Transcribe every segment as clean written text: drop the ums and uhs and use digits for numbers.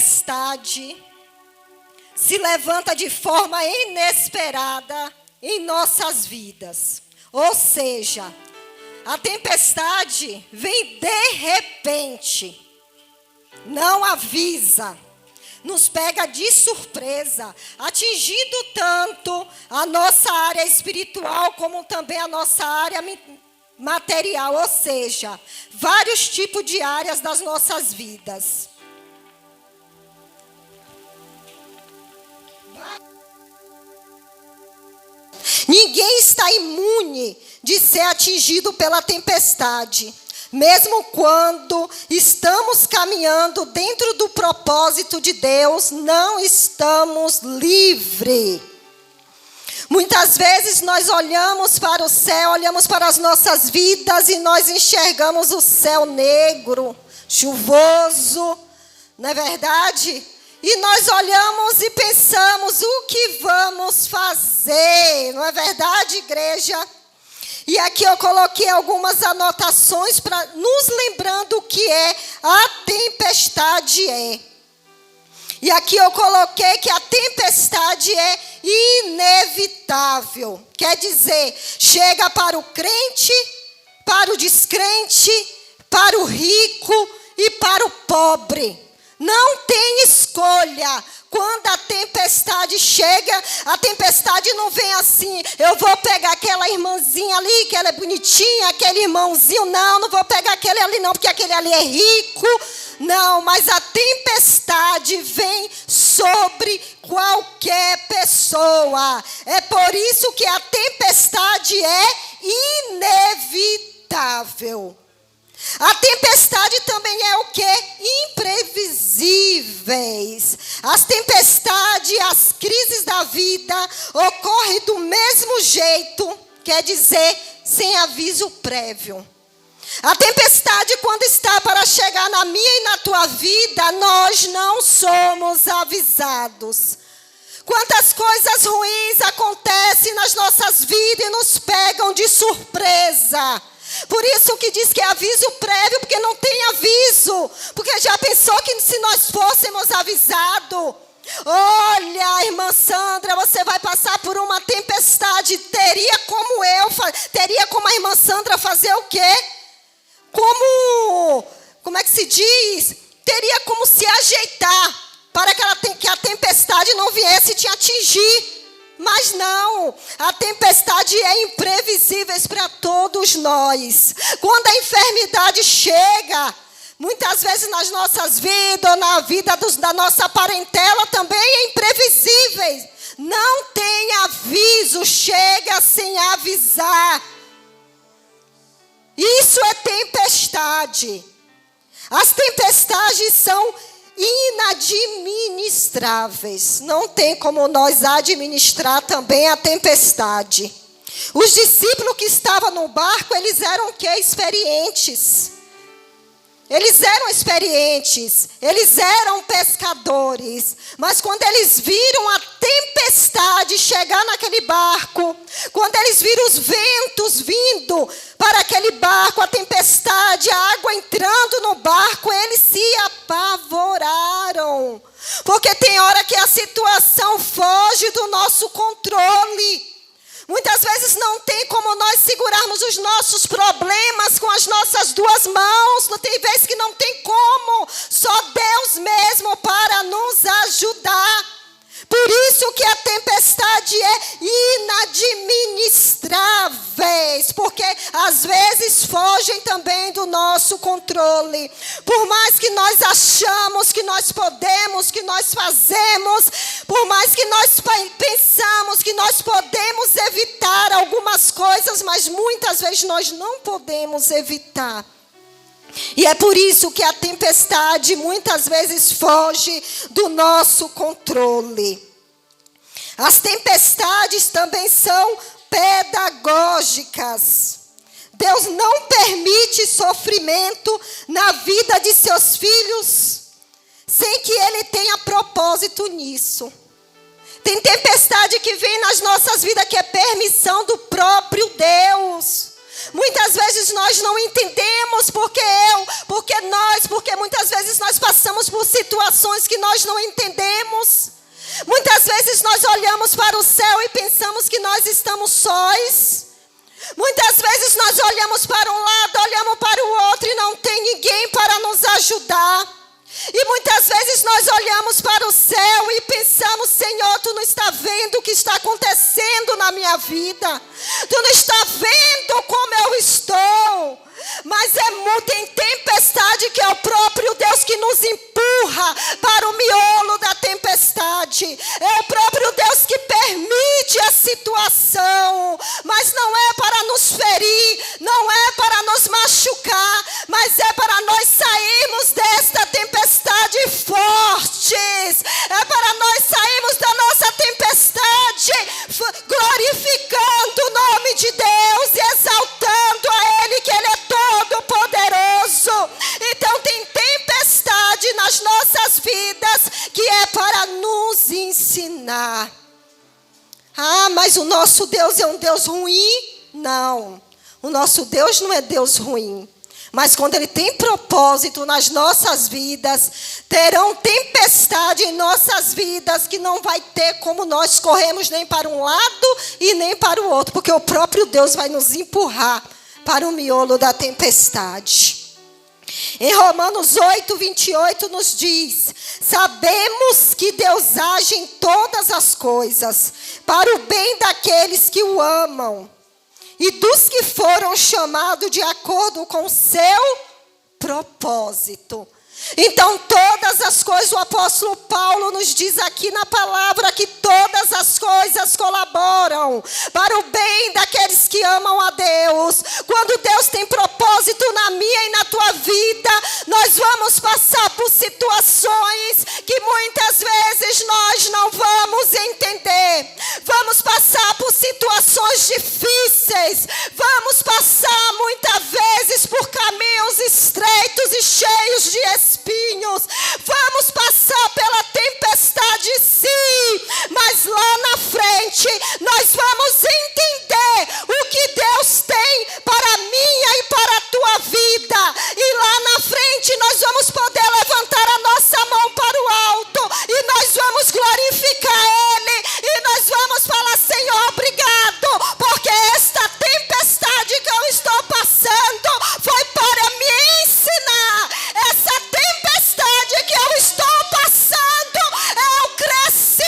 tempestade se levanta de forma inesperada em nossas vidas. Ou seja, a tempestade vem de repente, não avisa, nos pega de surpresa, atingindo tanto a nossa área espiritual como também a nossa área material, ou seja, vários tipos de áreas das nossas vidas. Ninguém está imune de ser atingido pela tempestade. Mesmo quando estamos caminhando dentro do propósito de Deus, não estamos livres. Muitas vezes nós olhamos para o céu, olhamos para as nossas vidas e nós enxergamos o céu negro, chuvoso, não é verdade? E nós olhamos e pensamos, o que vamos fazer? Não é verdade, igreja? E aqui eu coloquei algumas anotações para nos lembrando o que a tempestade é. E aqui eu coloquei que a tempestade é inevitável. Quer dizer, chega para o crente, para o descrente, para o rico e para o pobre. Não tem escolha. Quando a tempestade chega, a tempestade não vem assim, eu vou pegar aquela irmãzinha ali, que ela é bonitinha, aquele irmãozinho, não vou pegar aquele ali não, porque aquele ali é rico. Não, mas a tempestade vem sobre qualquer pessoa. É por isso que a tempestade é inevitável. A tempestade também é o quê? Imprevisíveis. As tempestades, as crises da vida ocorrem do mesmo jeito, quer dizer, sem aviso prévio. A tempestade, quando está para chegar na minha e na tua vida, nós não somos avisados. Quantas coisas ruins acontecem nas nossas vidas e nos pegam de surpresa. Por isso que diz que é aviso prévio, porque não tem aviso. Porque já pensou que se nós fôssemos avisados? Olha, irmã Sandra, você vai passar por uma tempestade. Teria como a irmã Sandra fazer o quê? Como é que se diz? Teria como se ajeitar para que a tempestade não viesse te atingir. Mas não, a tempestade é imprevisível para todos nós. Quando a enfermidade chega, muitas vezes nas nossas vidas, ou na vida da nossa parentela também é imprevisível. Não tem aviso, chega sem avisar. Isso é tempestade. As tempestades são inadministráveis. Não tem como nós administrar também a tempestade. Os discípulos que estavam no barco, eles eram o quê? Experientes. Eles eram pescadores. Mas quando eles viram a tempestade chegar naquele barco, quando eles viram os ventos vindo para aquele barco, a tempestade, a água entrando no barco, eles se apavoraram. Porque tem hora que a situação foge do nosso controle. Muitas vezes não tem como nós segurarmos os nossos problemas com as nossas duas mãos. Não tem vezes que não tem como. Só Deus mesmo para nos ajudar. Por isso que a tempestade é inadministráveis, porque às vezes fogem também do nosso controle. Por mais que nós achamos que nós podemos, que nós fazemos, por mais que nós pensamos que nós podemos evitar algumas coisas, mas muitas vezes nós não podemos evitar. E é por isso que a tempestade muitas vezes foge do nosso controle. As tempestades também são pedagógicas. Deus não permite sofrimento na vida de seus filhos sem que Ele tenha propósito nisso. Tem tempestade que vem nas nossas vidas que é permissão do próprio Deus. Muitas vezes nós não entendemos porque muitas vezes nós passamos passamos por situações que nós não entendemos. Muitas vezes nós olhamos para o céu e pensamos que nós estamos sós. Muitas vezes nós olhamos para um lado, olhamos para o outro e não tem ninguém para nos ajudar. E muitas vezes nós olhamos para o céu e pensamos: Senhor, Tu não está vendo o que está acontecendo na minha vida. Tu não está vendo como eu estou. Mas tem tempestade que é o próprio Deus que nos empurra para o miolo da tempestade. É o próprio Deus que permite a situação. Mas não é para nos ferir, não é para nos machucar, mas é para nós sairmos desta tempestade fortes. É para nós sairmos da nossa tempestade glorificando o nome de Deus e exaltando a Ele, que Ele é todo-poderoso. Então tem tempestade nas nossas vidas que é para nos ensinar. Ah, mas o nosso Deus é um Deus ruim? Não, o nosso Deus não é Deus ruim. Mas quando Ele tem propósito nas nossas vidas, terão tempestade em nossas vidas que não vai ter como nós corrermos nem para um lado e nem para o outro, porque o próprio Deus vai nos empurrar para o miolo da tempestade. Em Romanos 8:28 nos diz: sabemos que Deus age em todas as coisas para o bem daqueles que o amam e dos que foram chamados de acordo com o seu propósito. Então todas as coisas, o apóstolo Paulo nos diz aqui na palavra que todas as coisas colaboram para o bem daqueles que amam a Deus. Quando Deus tem propósito na minha e na tua vida, nós vamos passar por situações que muitas vezes nós não vamos entender. Vamos passar por situações difíceis. Vamos passar muitas vezes por caminhos estreitos e cheios de espinhos. Vamos passar pela tempestade, sim, mas lá na frente nós vamos entender o que Deus tem para a minha e para a tua vida. E lá na frente nós vamos poder levantar a nossa mão para o alto e nós vamos glorificar Ele e nós vamos falar: Senhor, obrigado, porque esta tempestade que eu estou passando foi para me ensinar. Essa tempestade que eu estou passando, eu cresci.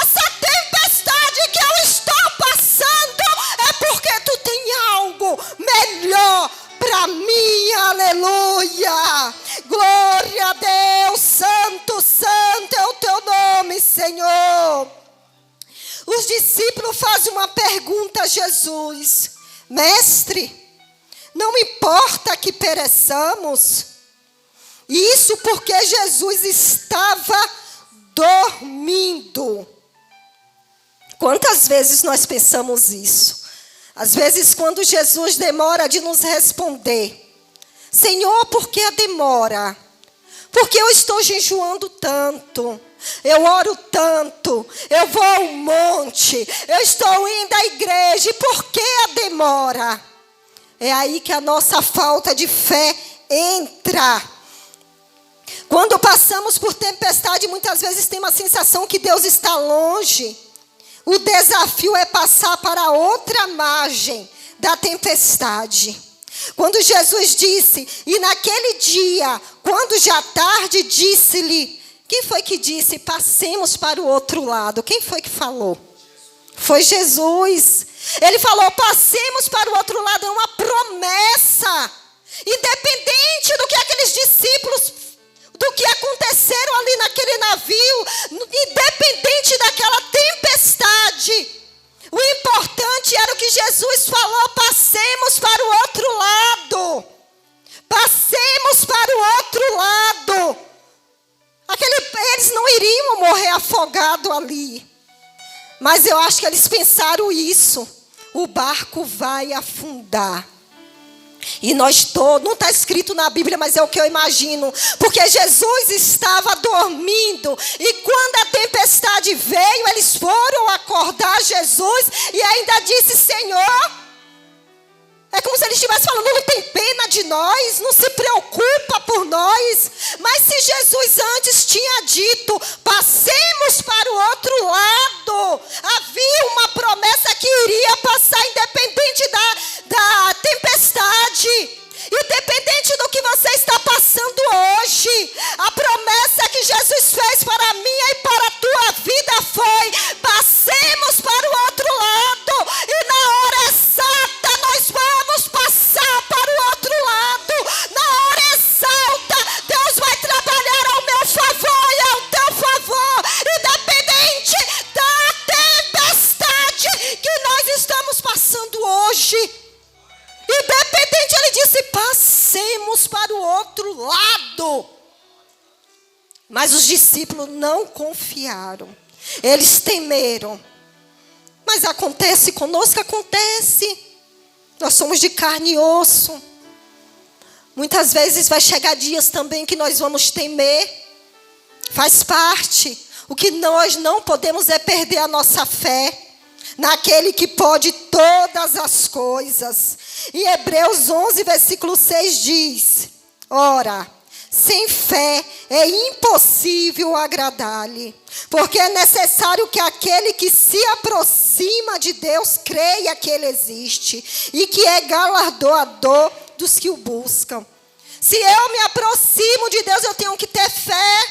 Essa tempestade que eu estou passando é porque Tu tem algo melhor para mim. Aleluia. Glória a Deus. Santo, santo é o Teu nome, Senhor. Os discípulos fazem uma pergunta a Jesus: Mestre, não importa que pereçamos? Isso porque Jesus estava dormindo. Quantas vezes nós pensamos isso? Às vezes quando Jesus demora de nos responder: Senhor, por que a demora? Porque eu estou jejuando tanto, eu oro tanto, eu vou ao monte, eu estou indo à igreja, e por que a demora? É aí que a nossa falta de fé entra. Quando passamos por tempestade, muitas vezes temos a sensação que Deus está longe. O desafio é passar para outra margem da tempestade. Quando Jesus disse: e naquele dia, quando já tarde, disse-lhe... Quem foi que disse: passemos para o outro lado? Quem foi que falou? Foi Jesus. Ele falou: passemos para o outro lado. É uma promessa. Independente do que aqueles discípulos, do que aconteceram ali naquele navio, independente daquela tempestade, o importante era o que Jesus falou: passemos para o outro lado. Passemos para o outro lado. Eles não iriam morrer afogados ali. Mas eu acho que eles pensaram isso: o barco vai afundar. E nós todos, não está escrito na Bíblia, mas é o que eu imagino, porque Jesus estava dormindo, e quando a tempestade veio, eles foram acordar Jesus, e ainda disse: Senhor, é como se ele estivesse falando: não tem pena de nós, não se preocupa por nós. Mas se Jesus antes tinha dito: passemos para o outro lado. Havia uma promessa que iria passar independente da tempestade. Independente do que você está passando hoje, a promessa que Jesus fez para a minha e para a tua vida foi: passemos para o outro lado, e na hora exata nós vamos passar para o outro lado. Na hora exata, Deus vai trabalhar ao meu favor e ao teu favor, independente da tempestade que nós estamos passando hoje. Independente, ele disse: passemos para o outro lado. Mas os discípulos não confiaram. Eles temeram. Mas acontece conosco, acontece. Nós somos de carne e osso. Muitas vezes vai chegar dias também que nós vamos temer. Faz parte. O que nós não podemos é perder a nossa fé naquele que pode todas as coisas. E Hebreus 11, versículo 6 diz: ora, sem fé é impossível agradar-lhe, porque é necessário que aquele que se aproxima de Deus creia que ele existe e que é galardoador dos que o buscam. Se eu me aproximo de Deus, eu tenho que ter fé.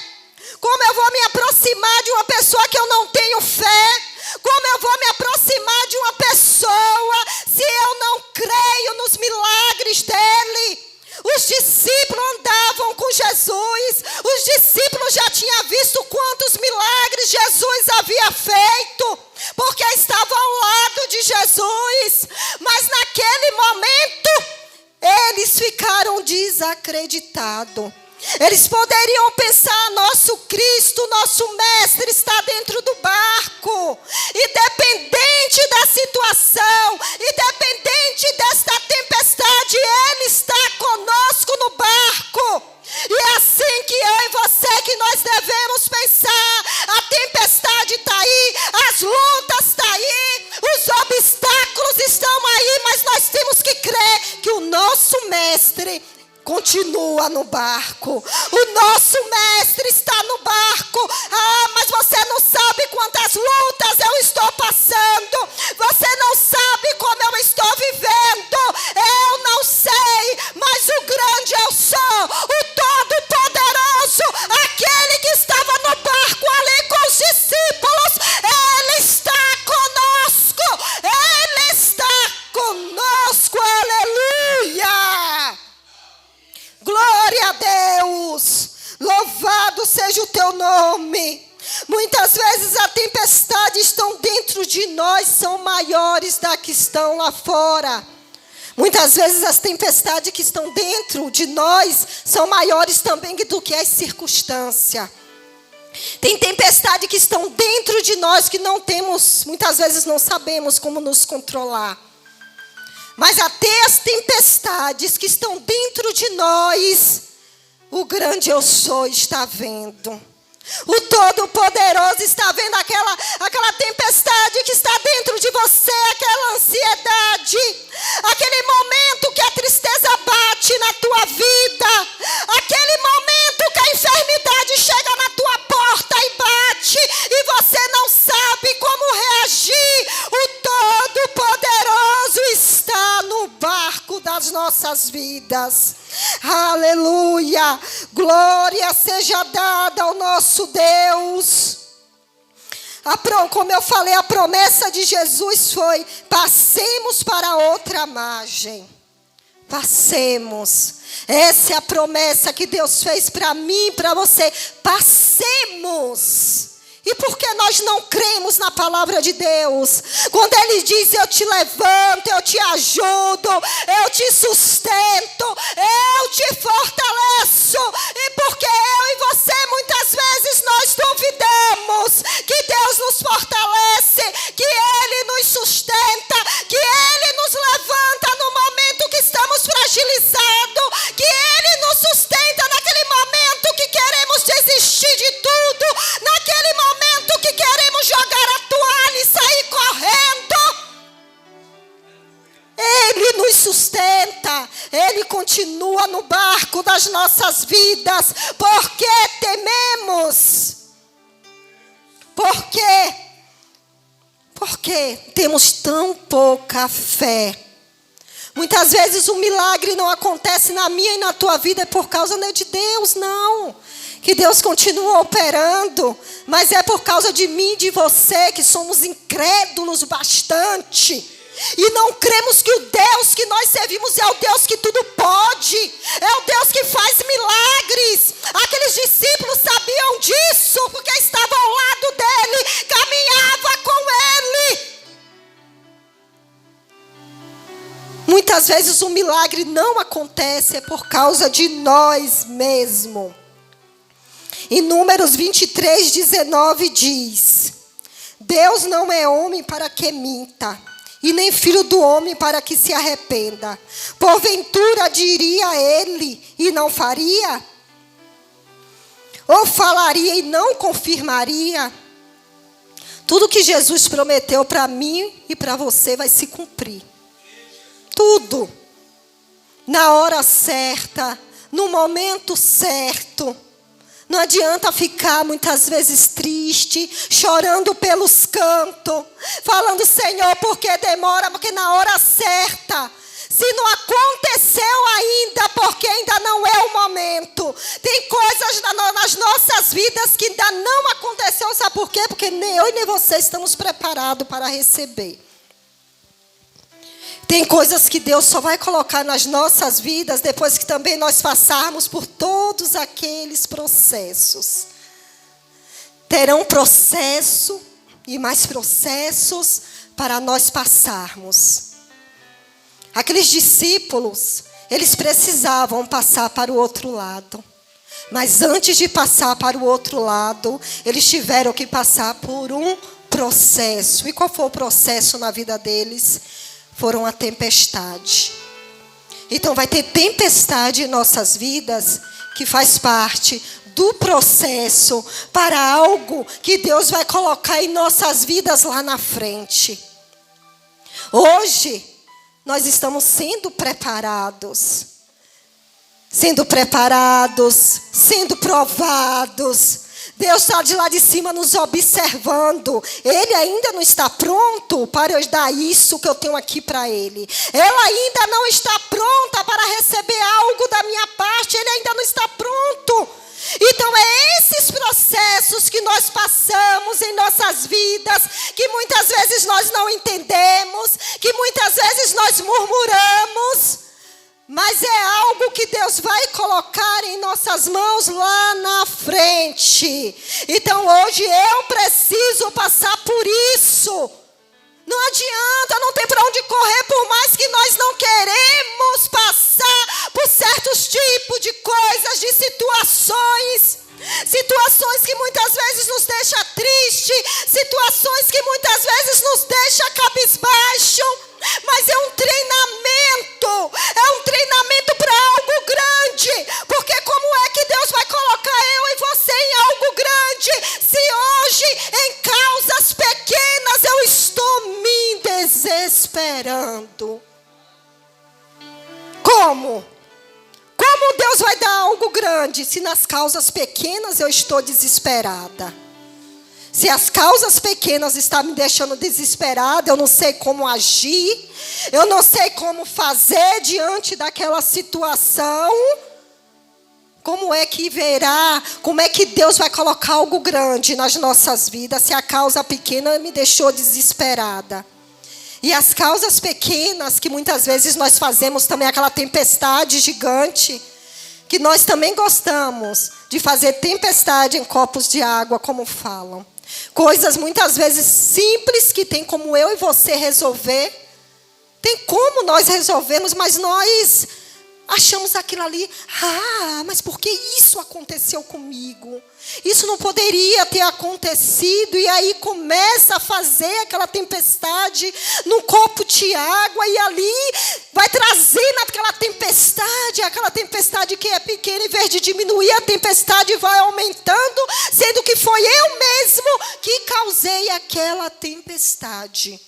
Como eu vou me aproximar de uma pessoa que eu não tenho fé? Como eu vou me aproximar de uma pessoa se eu não creio nos milagres dele? Os discípulos andavam com Jesus. Os discípulos já tinham visto quantos milagres Jesus havia feito, porque estavam ao lado de Jesus. Mas naquele momento, eles ficaram desacreditados. Eles poderiam pensar: nosso Cristo, nosso Mestre está dentro do barco. Independente da situação, independente desta tempestade, Ele está conosco no barco. E é assim que eu e você, que nós devemos pensar. A tempestade está aí, as lutas estão aí, os obstáculos estão aí, mas nós temos que crer que o nosso Mestre continua no barco. O nosso Mestre está no barco. Mas você não sabe quantas lutas eu estou passando. Você não sabe como eu estou vivendo. Eu não sei, mas o grande eu sou, o Todo-Poderoso, aquele que estava no barco ali com os discípulos, Ele está conosco. Ele está conosco. Aleluia! Glória a Deus, louvado seja o teu nome. Muitas vezes a tempestade estão dentro de nós, são maiores da que estão lá fora. Muitas vezes as tempestades que estão dentro de nós são maiores também do que as circunstâncias. Tem tempestade que estão dentro de nós que não temos, muitas vezes não sabemos como nos controlar. Mas até as tempestades que estão dentro de nós, o grande eu sou está vendo. O Todo-Poderoso está vendo aquela tempestade que está dentro de você, aquela ansiedade, aquele momento que a tristeza bate na tua vida, aquele momento que a enfermidade chega na tua porta e bate, e você não sabe como reagir. O Todo-Poderoso está no barco das nossas vidas. Aleluia! Glória seja dada ao nosso Deus. Como eu falei, a promessa de Jesus foi: passemos para outra margem. Passemos. Essa é a promessa que Deus fez para mim e para você. Passemos. E por que nós não cremos na palavra de Deus? Quando Ele diz: eu te levanto, eu te ajudo, eu te sustento, eu te fortaleço. E porque eu e você, muitas vezes, nós duvidamos que Deus nos fortalece, que Ele nos sustenta, que Ele nos levanta no momento que estamos fragilizados, que Ele nos sustenta naquele momento que queremos desistir de tudo, naquele momento que queremos jogar a toalha e sair correndo. Ele nos sustenta, Ele continua no barco das nossas vidas. Por que tememos? Porque temos tão pouca fé. Muitas vezes o milagre não acontece na minha e na tua vida é por causa de Deus, não. Que Deus continua operando, mas é por causa de mim e de você, que somos incrédulos bastante. E não cremos que o Deus que nós servimos é o Deus que tudo pode. É o Deus que faz milagres. Aqueles discípulos sabiam disso, porque estavam ao lado dele, caminhava com ele. Muitas vezes o milagre não acontece é por causa de nós mesmos. Em Números 23:19 diz: Deus não é homem para que minta, e nem filho do homem para que se arrependa. Porventura diria ele e não faria? Ou falaria e não confirmaria? Tudo que Jesus prometeu para mim e para você vai se cumprir. Tudo. Na hora certa, no momento certo. Não adianta ficar muitas vezes triste, chorando pelos cantos, falando, Senhor, por que demora? Porque na hora certa, se não aconteceu ainda, porque ainda não é o momento. Tem coisas nas nossas vidas que ainda não aconteceu, sabe por quê? Porque nem eu e nem você estamos preparados para receber. Tem coisas que Deus só vai colocar nas nossas vidas depois que também nós passarmos por todos aqueles processos. Terão processo e mais processos para nós passarmos. Aqueles discípulos, eles precisavam passar para o outro lado. Mas antes de passar para o outro lado, eles tiveram que passar por um processo. E qual foi o processo na vida deles? Foram a tempestade. Então vai ter tempestade em nossas vidas que faz parte do processo para algo que Deus vai colocar em nossas vidas lá na frente. Hoje nós estamos sendo preparados, sendo provados. Deus está de lá de cima nos observando. Ele ainda não está pronto para eu dar isso que eu tenho aqui para ele. Ela ainda não está pronta para receber algo da minha parte. Ele ainda não está pronto. Então é esses processos que nós passamos em nossas vidas, que muitas vezes nós não entendemos, que muitas vezes nós murmuramos. Mas é algo que Deus vai colocar em nossas mãos lá na frente. Então hoje eu preciso passar por isso. Não adianta, não tem para onde correr, por mais que nós não queremos passar por certos tipos de coisas, de situações. Situações que muitas vezes nos deixam tristes, situações que muitas vezes nos deixam cabisbaixo. Mas é um treinamento para algo grande. Porque como é que Deus vai colocar eu e você em algo grande, se hoje em causas pequenas eu estou me desesperando? Como? Como Deus vai dar algo grande se nas causas pequenas eu estou desesperada? Se as causas pequenas estão me deixando desesperada, eu não sei como agir, eu não sei como fazer diante daquela situação. Como é que verá, como é que Deus vai colocar algo grande nas nossas vidas se a causa pequena me deixou desesperada? E as causas pequenas que muitas vezes nós fazemos também, aquela tempestade gigante, que nós também gostamos de fazer tempestade em copos de água, como falam. Coisas muitas vezes simples que tem como eu e você resolver. Tem como nós resolvermos, mas nós achamos aquilo ali. Mas por que isso aconteceu comigo? Isso não poderia ter acontecido. E aí começa a fazer aquela tempestade num copo de água. E ali vai trazendo aquela tempestade que é pequena. Em vez de diminuir, a tempestade vai aumentando. Sendo que foi eu mesmo que causei aquela tempestade.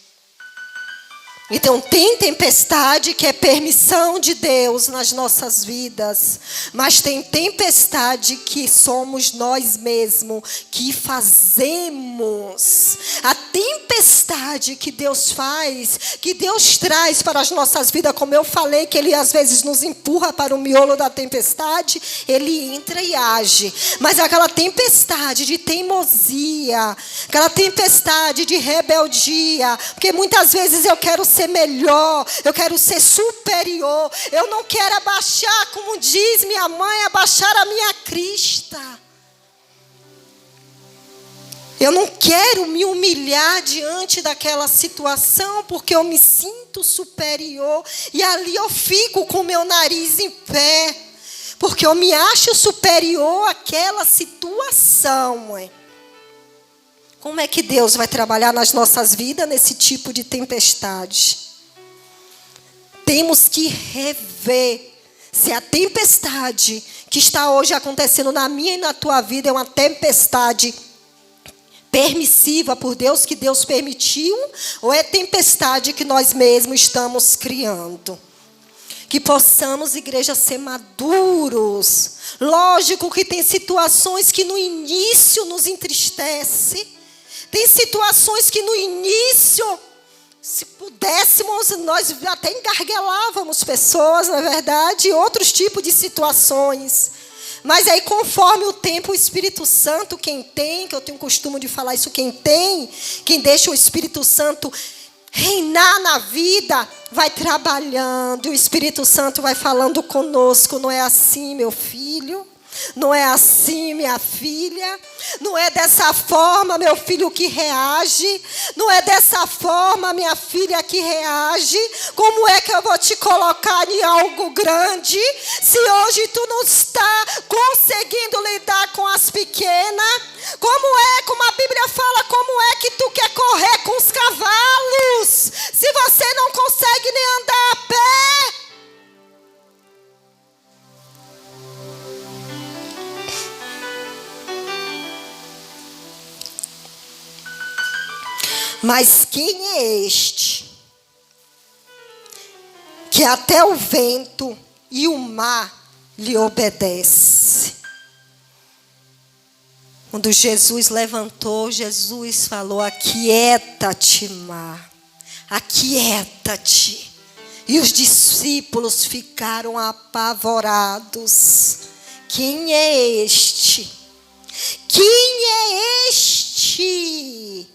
Então tem tempestade que é permissão de Deus nas nossas vidas, mas tem tempestade que somos nós mesmos que fazemos. A tempestade tempestade que Deus faz, que Deus traz para as nossas vidas, como eu falei, que Ele às vezes nos empurra para o miolo da tempestade, Ele entra e age. Mas aquela tempestade de teimosia, aquela tempestade de rebeldia, porque muitas vezes eu quero ser melhor, eu quero ser superior, eu não quero abaixar, como diz minha mãe, abaixar a minha crista. Eu não quero me humilhar diante daquela situação, porque eu me sinto superior. E ali eu fico com o meu nariz em pé, porque eu me acho superior àquela situação. Como é que Deus vai trabalhar nas nossas vidas nesse tipo de tempestade? Temos que rever se a tempestade que está hoje acontecendo na minha e na tua vida é uma tempestade permissiva por Deus, que Deus permitiu, ou é tempestade que nós mesmos estamos criando. Que possamos, igreja, ser maduros. Lógico que tem situações que no início nos entristece. Tem situações que no início, se pudéssemos, nós até engarguelávamos pessoas, na verdade, outros tipos de situações. Mas aí, conforme o tempo, o Espírito Santo, quem tem, que eu tenho o costume de falar isso, quem deixa o Espírito Santo reinar na vida, vai trabalhando, e o Espírito Santo vai falando conosco. Não é assim, meu filho? Não é assim, minha filha? Não é dessa forma, meu filho, que reage? Não é dessa forma, minha filha, que reage? Como é que eu vou te colocar em algo grande, se hoje tu não está conseguindo lidar com as pequenas? Como a Bíblia fala, como é que tu quer correr com os cavalos, se você não consegue nem andar a pé? Mas quem é este, que até o vento e o mar lhe obedece? Quando Jesus levantou, Jesus falou: aquieta-te, mar, aquieta-te. E os discípulos ficaram apavorados. Quem é este? Quem é este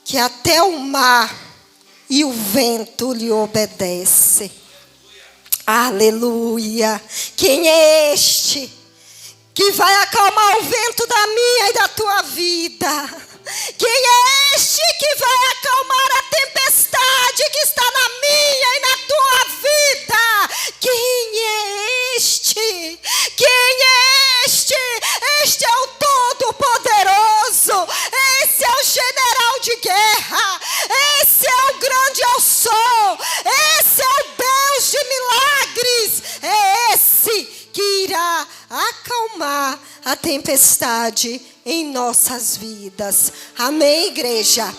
que até o mar e o vento lhe obedecem? Aleluia! Quem é este que vai acalmar o vento da minha e da tua vida? Quem é este que vai acalmar a tempestade que está na minha e na tua vida? Quem é este? Quem é este? Este é o Todo-Poderoso. Esse é o general de guerra. Esse é o grande eu sou. Esse é o Deus de milagres. É esse que irá acalmar a tempestade em nossas vidas. Amém, igreja?